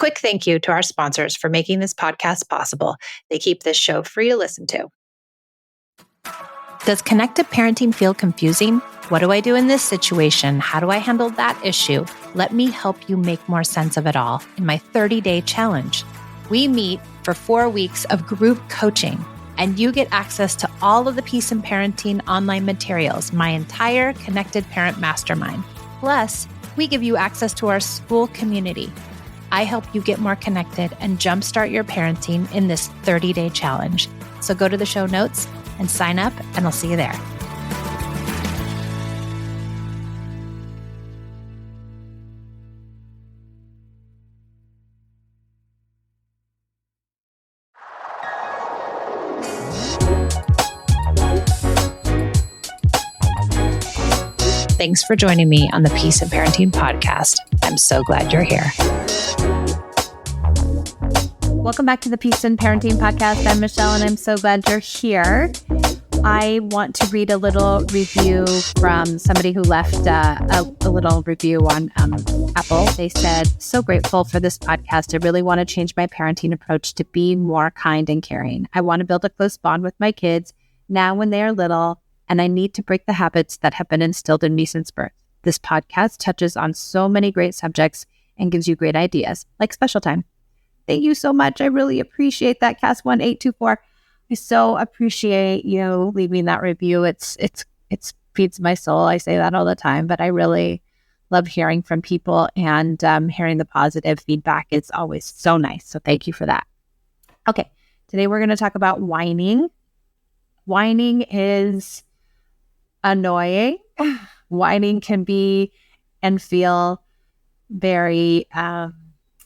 quick thank you to our sponsors for making this podcast possible. They keep this show free to listen to. Does connected parenting feel confusing? What do I do in this situation? How do I handle that issue? Let me help you make more sense of it all in my 30-day challenge. We meet for 4 weeks of group coaching, and you get access to all of the Peace in Parenting online materials, my entire Connected Parent Mastermind. Plus, we give you access to our school community. I help you get more connected and jumpstart your parenting in this 30-day challenge. So go to the show notes and sign up, and I'll see you there. Thanks for joining me on the Peace in Parenting podcast. I'm so glad you're here. Welcome back to the Peace in Parenting podcast. I'm Michelle, and I'm so glad you're here. I want to read a little review from somebody who left a little review on Apple. They said, "So grateful for this podcast. I really want to change my parenting approach to be more kind and caring. I want to build a close bond with my kids now when they are little, and I need to break the habits that have been instilled in me since birth. This podcast touches on so many great subjects and gives you great ideas, like special time." Thank you so much. I really appreciate that, Cass1824. I so appreciate you leaving that review. It feeds my soul. I say that all the time, but I really love hearing from people, and hearing the positive feedback. It's always so nice. So thank you for that. Okay, today we're going to talk about whining. Whining is annoying. Whining can be and feel very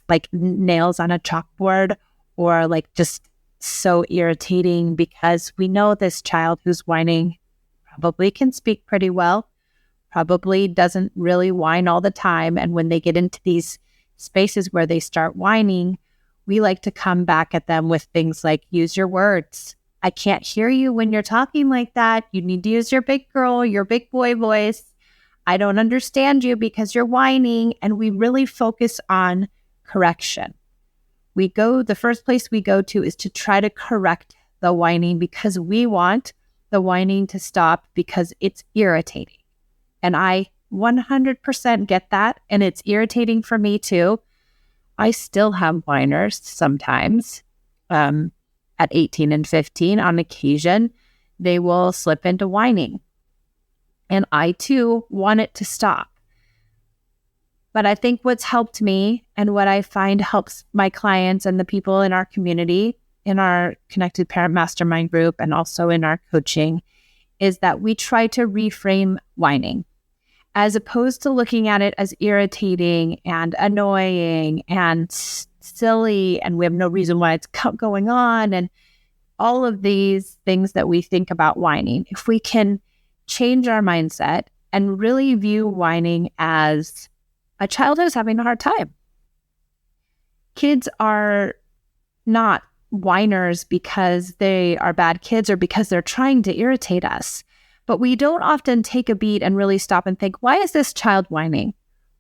like nails on a chalkboard, or like just so irritating, because we know this child who's whining probably can speak pretty well, probably doesn't really whine all the time. And when they get into these spaces where they start whining, we like to come back at them with things like, use your words. I can't hear you when you're talking like that. You need to use your big girl, your big boy voice. I don't understand you because you're whining. And we really focus on correction. The first place we go to is to try to correct the whining, because we want the whining to stop because it's irritating. And I 100% get that. And it's irritating for me too. I still have whiners sometimes. At 18 and 15, on occasion, they will slip into whining. And I too want it to stop. But I think what's helped me, and what I find helps my clients and the people in our community, in our Connected Parent Mastermind group, and also in our coaching, is that we try to reframe whining, as opposed to looking at it as irritating and annoying and silly, and we have no reason why it's going on, and all of these things that we think about whining. If we can change our mindset and really view whining as a child who's having a hard time. Kids are not whiners because they are bad kids or because they're trying to irritate us. But we don't often take a beat and really stop and think, why is this child whining?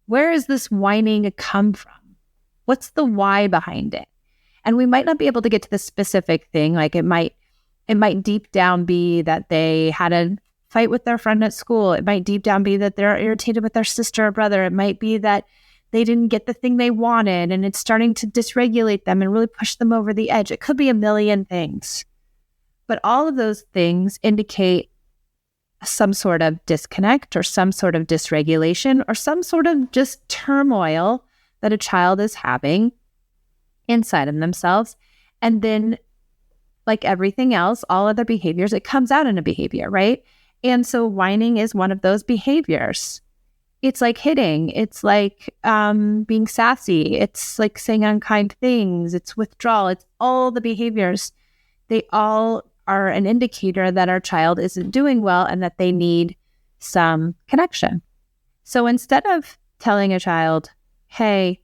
Where is this whining come from? What's the why behind it? And we might not be able to get to the specific thing. Like it might deep down be that they had a fight with their friend at school. It might deep down be that they're irritated with their sister or brother. It might be that they didn't get the thing they wanted and it's starting to dysregulate them and really push them over the edge. It could be a million things. But all of those things indicate some sort of disconnect or some sort of dysregulation or some sort of just turmoil that a child is having inside of themselves. And then, like everything else, all other behaviors, it comes out in a behavior, right? And so whining is one of those behaviors. It's like hitting. It's like being sassy. It's like saying unkind things. It's withdrawal. It's all the behaviors. They all are an indicator that our child isn't doing well and that they need some connection. So instead of telling a child, hey,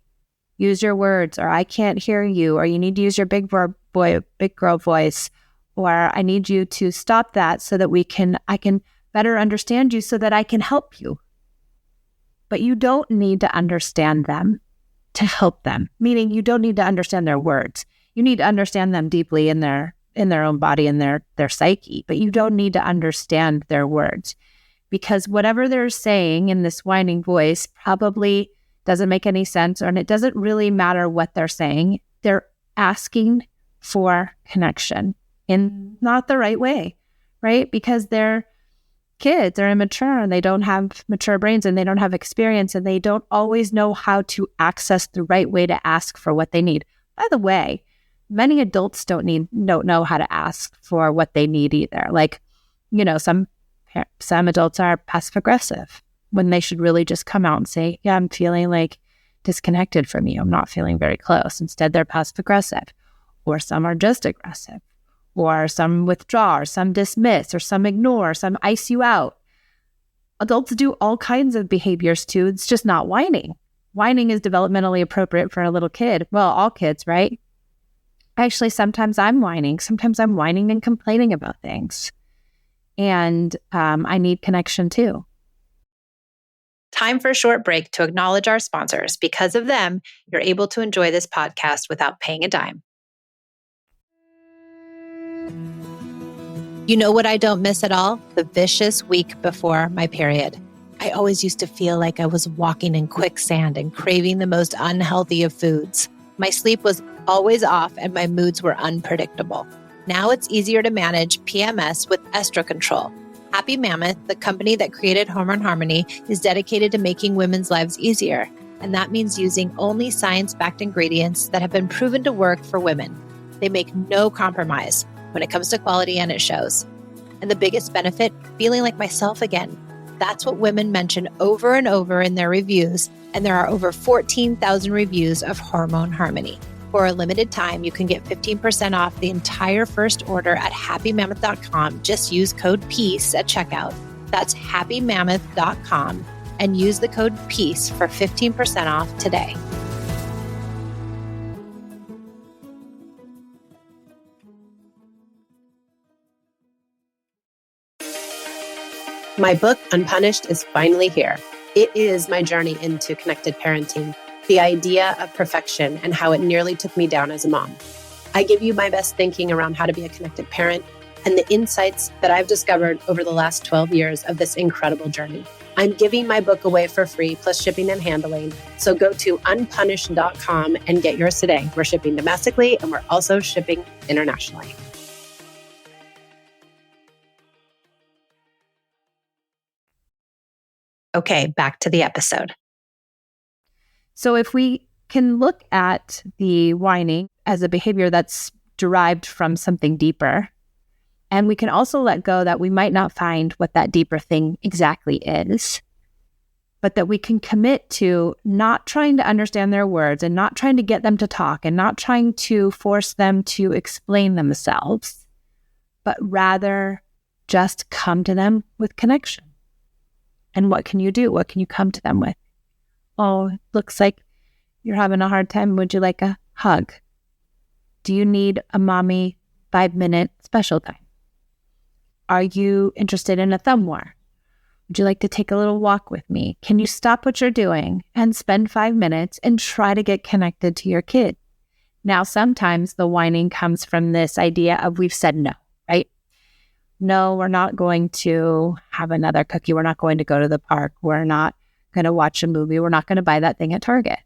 use your words, or I can't hear you, or you need to use your big girl voice, or I need you to stop that so that I can better understand you so that I can help you. But you don't need to understand them. to help them, meaning you don't need to understand their words. You need to understand them deeply in their own body and their psyche, but you don't need to understand their words, because whatever they're saying in this whining voice probably doesn't make any sense, and it doesn't really matter what they're saying. They're asking for connection in not the right way, right? Because they're kids, they're immature, and they don't have mature brains, and they don't have experience, and they don't always know how to access the right way to ask for what they need. By the way, many adults don't know how to ask for what they need either. Like, some adults are passive aggressive when they should really just come out and say, yeah, I'm feeling like disconnected from you. I'm not feeling very close. Instead, they're passive aggressive. Or some are just aggressive. Or some withdraw, or some dismiss, or some ignore, or some ice you out. Adults do all kinds of behaviors too. It's just not whining. Whining is developmentally appropriate for a little kid. Well, all kids, right? Actually, sometimes I'm whining. Sometimes I'm whining and complaining about things. And I need connection too. Time for a short break to acknowledge our sponsors. Because of them, you're able to enjoy this podcast without paying a dime. You know what I don't miss at all? The vicious week before my period. I always used to feel like I was walking in quicksand and craving the most unhealthy of foods. My sleep was always off and my moods were unpredictable. Now it's easier to manage PMS with Estrocontrol. Happy Mammoth, the company that created Hormone Harmony, is dedicated to making women's lives easier. And that means using only science-backed ingredients that have been proven to work for women. They make no compromise when it comes to quality, and it shows. And the biggest benefit, feeling like myself again. That's what women mention over and over in their reviews, and there are over 14,000 reviews of Hormone Harmony. For a limited time, you can get 15% off the entire first order at happymammoth.com. Just use code PEACE at checkout. That's happymammoth.com and use the code PEACE for 15% off today. My book, Unpunished, is finally here. It is my journey into connected parenting, the idea of perfection and how it nearly took me down as a mom. I give you my best thinking around how to be a connected parent and the insights that I've discovered over the last 12 years of this incredible journey. I'm giving my book away for free, plus shipping and handling. So go to unpunished.com and get yours today. We're shipping domestically and we're also shipping internationally. Okay, back to the episode. So if we can look at the whining as a behavior that's derived from something deeper, and we can also let go that we might not find what that deeper thing exactly is, but that we can commit to not trying to understand their words and not trying to get them to talk and not trying to force them to explain themselves, but rather just come to them with connection. And what can you do? What can you come to them with? Oh, it looks like you're having a hard time. Would you like a hug? Do you need a mommy 5-minute special time? Are you interested in a thumb war? Would you like to take a little walk with me? Can you stop what you're doing and spend 5 minutes and try to get connected to your kid? Now, sometimes the whining comes from this idea of we've said no, right? No, we're not going to have another cookie. We're not going to go to the park. We're not going to watch a movie. We're not going to buy that thing at Target.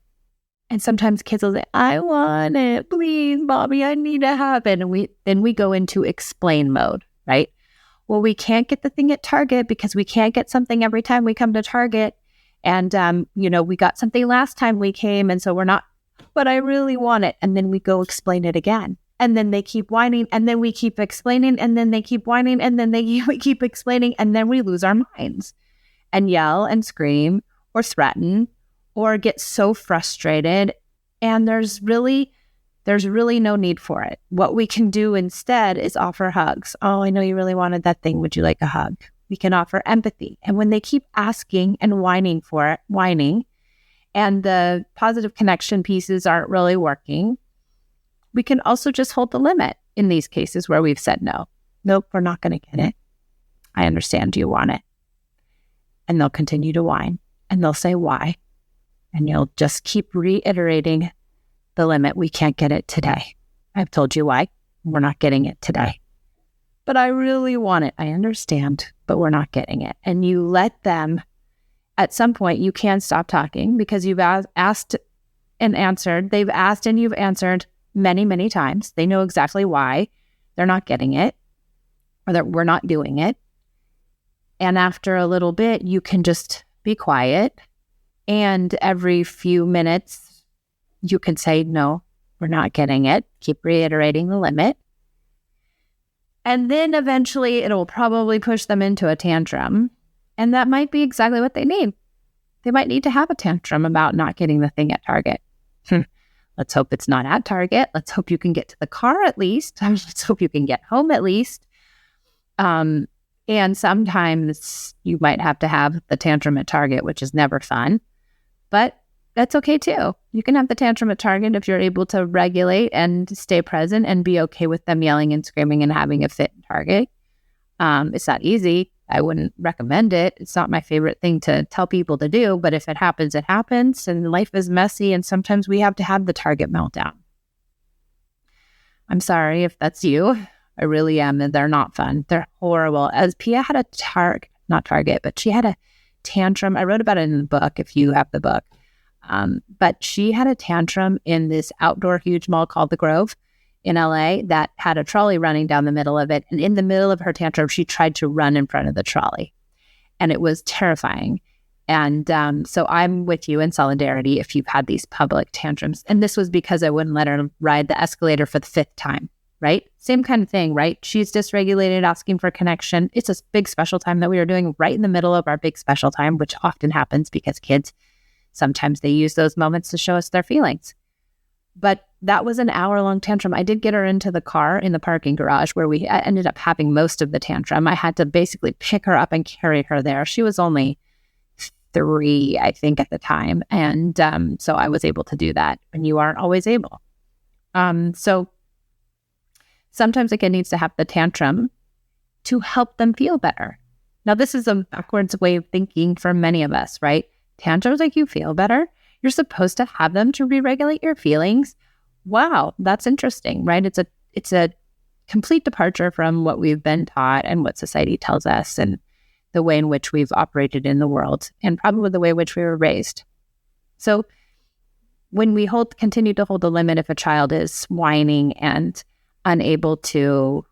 And sometimes kids will say, I want it. Please, mommy, I need to have it. And then we go into explain mode, right? Well, we can't get the thing at Target because we can't get something every time we come to Target. And, we got something last time we came. And so we're not, but I really want it. And then we go explain it again. And then they keep whining, and then we keep explaining, and then they keep whining, and then we keep explaining, and then we lose our minds and yell and scream or threaten or get so frustrated. And there's really no need for it. What we can do instead is offer hugs. Oh, I know you really wanted that thing. Would you like a hug? We can offer empathy. And when they keep asking and whining for it, and the positive connection pieces aren't really working, we can also just hold the limit in these cases where we've said no. Nope, we're not going to get it. I understand you want it. And they'll continue to whine. And they'll say why. And you'll just keep reiterating the limit. We can't get it today. I've told you why. We're not getting it today. But I really want it. I understand, but we're not getting it. And you let them, at some point, you can stop talking because you've asked and answered. They've asked and you've answered many, many times. They know exactly why they're not getting it or that we're not doing it. And after a little bit, you can just be quiet. And every few minutes, you can say, no, we're not getting it. Keep reiterating the limit. And then eventually it will probably push them into a tantrum. And that might be exactly what they need. They might need to have a tantrum about not getting the thing at Target. Let's hope it's not at Target. Let's hope you can get to the car at least. Let's hope you can get home at least. And sometimes you might have to have the tantrum at Target, which is never fun. But that's okay too. You can have the tantrum at Target if you're able to regulate and stay present and be okay with them yelling and screaming and having a fit in Target. It's not easy. I wouldn't recommend it. It's not my favorite thing to tell people to do, but if it happens, it happens, and life is messy, and sometimes we have to have the Target meltdown. I'm sorry if that's you. I really am, and they're not fun. They're horrible. As Pia had she had a tantrum. I wrote about it in the book, if you have the book. But she had a tantrum in this outdoor huge mall called The Grove in LA that had a trolley running down the middle of it. And in the middle of her tantrum, she tried to run in front of the trolley. And it was terrifying. And so I'm with you in solidarity if you've had these public tantrums. And this was because I wouldn't let her ride the escalator for the 5th time, right? Same kind of thing, right? She's dysregulated, asking for connection. It's a big special time that we are doing right in the middle of our big special time, which often happens because kids, sometimes they use those moments to show us their feelings. But that was an hour-long tantrum. I did get her into the car in the parking garage where we ended up having most of the tantrum. I had to basically pick her up and carry her there. She was only 3, I think, at the time. And so I was able to do that. And you aren't always able. So sometimes a kid needs to have the tantrum to help them feel better. Now, this is a backwards way of thinking for many of us, right? Tantrums make you feel better. You're supposed to have them to re-regulate your feelings. Wow, that's interesting, right? It's a complete departure from what we've been taught and what society tells us and the way in which we've operated in the world and probably the way in which we were raised. So when we continue to hold the limit if a child is whining and unable to,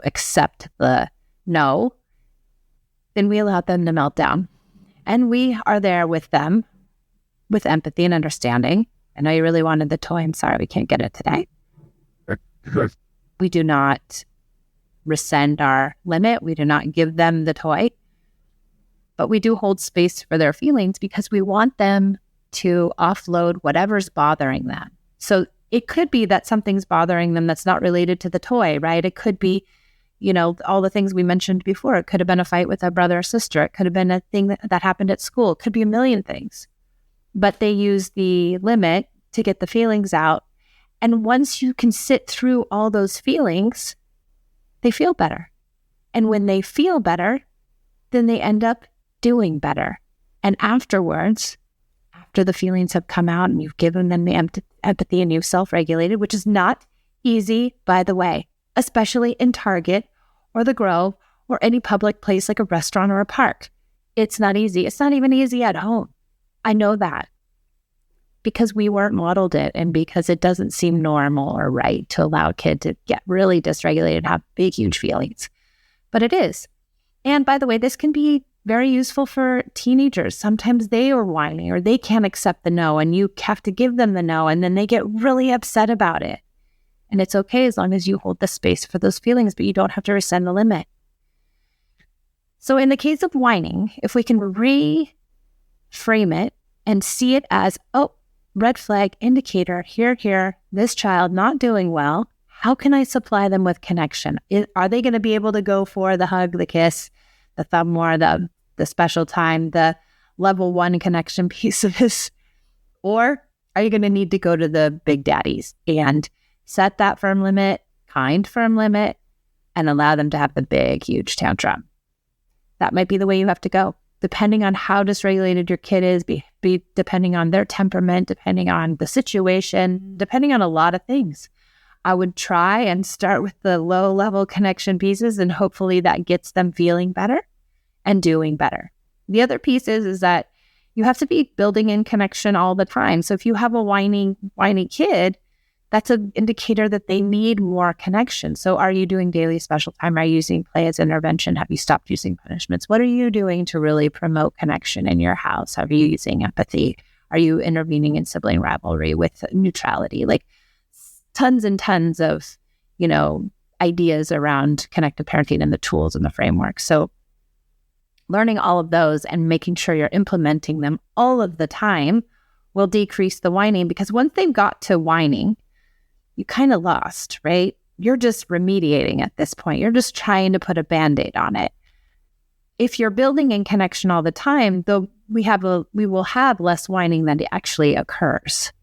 accept the no, then we allow them to melt down. And we are there with them with empathy and understanding. I know you really wanted the toy. I'm sorry we can't get it today. We do not rescind our limit. We do not give them the toy. But we do hold space for their feelings because we want them to offload whatever's bothering them. So it could be that something's bothering them that's not related to the toy, right? It could be, all the things we mentioned before. It could have been a fight with a brother or sister. It could have been a thing that happened at school. It could be a million things. But they use the limit to get the feelings out. And once you can sit through all those feelings, they feel better. And when they feel better, then they end up doing better. And afterwards, after the feelings have come out and you've given them the empathy and you've self-regulated, which is not easy, by the way, especially in Target or the Grove or any public place like a restaurant or a park. It's not easy. It's not even easy at home. I know that because we weren't modeled it and because it doesn't seem normal or right to allow a kid to get really dysregulated and have big, huge feelings. But it is. And by the way, this can be very useful for teenagers. Sometimes they are whining or they can't accept the no and you have to give them the no and then they get really upset about it. And it's okay as long as you hold the space for those feelings, but you don't have to rescind the limit. So in the case of whining, if we can reframe it and see it as, red flag indicator, here, this child not doing well. How can I supply them with connection? Are they going to be able to go for the hug, the kiss, the thumb war, the special time, the level 1 connection piece of this? Or are you going to need to go to the big daddies and set that firm limit, firm limit, and allow them to have the big, huge tantrum? That might be the way you have to go. depending on how dysregulated your kid is, be depending on their temperament, depending on the situation, depending on a lot of things. I would try and start with the low-level connection pieces, and hopefully that gets them feeling better and doing better. The other piece is that you have to be building in connection all the time. So if you have a whiny kid, that's an indicator that they need more connection. So are you doing daily special time? Are you using play as intervention? Have you stopped using punishments? What are you doing to really promote connection in your house? Are you using empathy? Are you intervening in sibling rivalry with neutrality? Like tons and tons of, ideas around connected parenting and the tools and the framework. So learning all of those and making sure you're implementing them all of the time will decrease the whining, because once they've got to whining, you kind of lost, right? You're just remediating at this point. You're just trying to put a Band-Aid on it. If you're building in connection all the time, though, we will have less whining than actually occurs.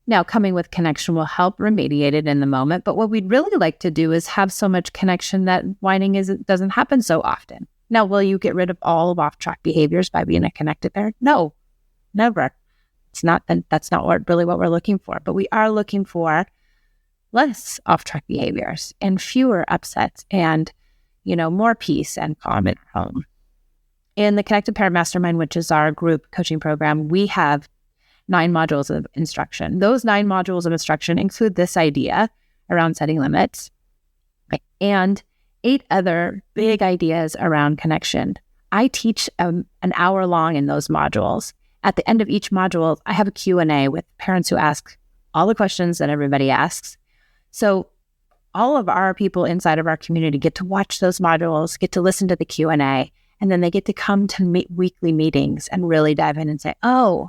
Now, coming with connection will help remediate it in the moment, but what we'd really like to do is have so much connection that whining doesn't happen so often. Now, will you get rid of all of off-track behaviors by being a connected parent? No, never. That's not what we're looking for. But we are looking for less off-track behaviors and fewer upsets and, more peace and calm in our home. In the Connected Parent Mastermind, which is our group coaching program, we have 9 modules of instruction. Those 9 modules of instruction include this idea around setting limits and 8 other big ideas around connection. I teach an hour long in those modules. At the end of each module, I have a Q&A with parents who ask all the questions that everybody asks. So all of our people inside of our community get to watch those modules, get to listen to the Q&A, and then they get to come to weekly meetings and really dive in and say, oh,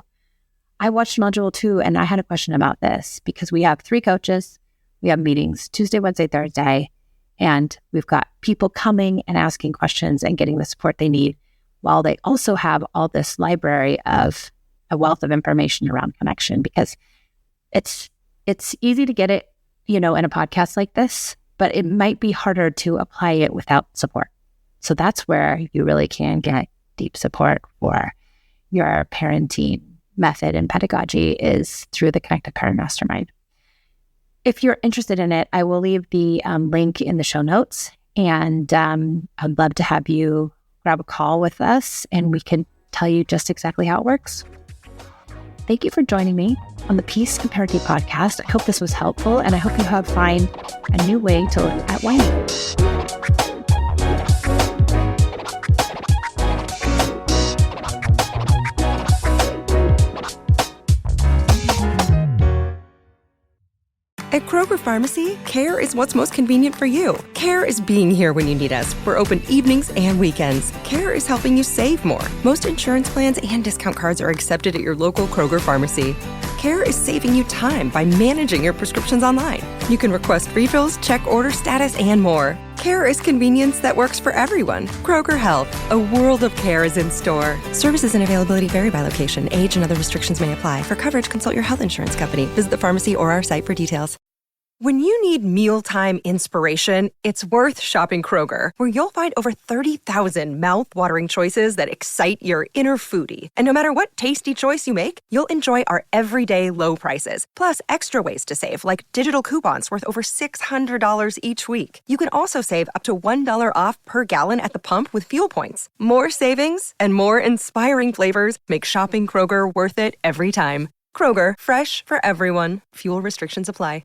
I watched module 2 and I had a question about this, because we have 3 coaches. We have meetings Tuesday, Wednesday, Thursday, and we've got people coming and asking questions and getting the support they need, while they also have all this library of a wealth of information around connection, because it's easy to get it, in a podcast like this, but it might be harder to apply it without support. So that's where you really can get deep support for your parenting method and pedagogy, is through the Connected Parent Mastermind. If you're interested in it, I will leave the link in the show notes, and I'd love to have you grab a call with us and we can tell you just exactly how it works. Thank you for joining me on the Peace and Parenting podcast. I hope this was helpful, and I hope you have find a new way to look at whining. At Kroger Pharmacy, care is what's most convenient for you. Care is being here when you need us. We're open evenings and weekends. Care is helping you save more. Most insurance plans and discount cards are accepted at your local Kroger Pharmacy. Care is saving you time by managing your prescriptions online. You can request refills, check order status, and more. Care is convenience that works for everyone. Kroger Health, a world of care is in store. Services and availability vary by location. Age and other restrictions may apply. For coverage, consult your health insurance company. Visit the pharmacy or our site for details. When you need mealtime inspiration, it's worth shopping Kroger, where you'll find over 30,000 mouth-watering choices that excite your inner foodie. And no matter what tasty choice you make, you'll enjoy our everyday low prices, plus extra ways to save, like digital coupons worth over $600 each week. You can also save up to $1 off per gallon at the pump with fuel points. More savings and more inspiring flavors make shopping Kroger worth it every time. Kroger, fresh for everyone. Fuel restrictions apply.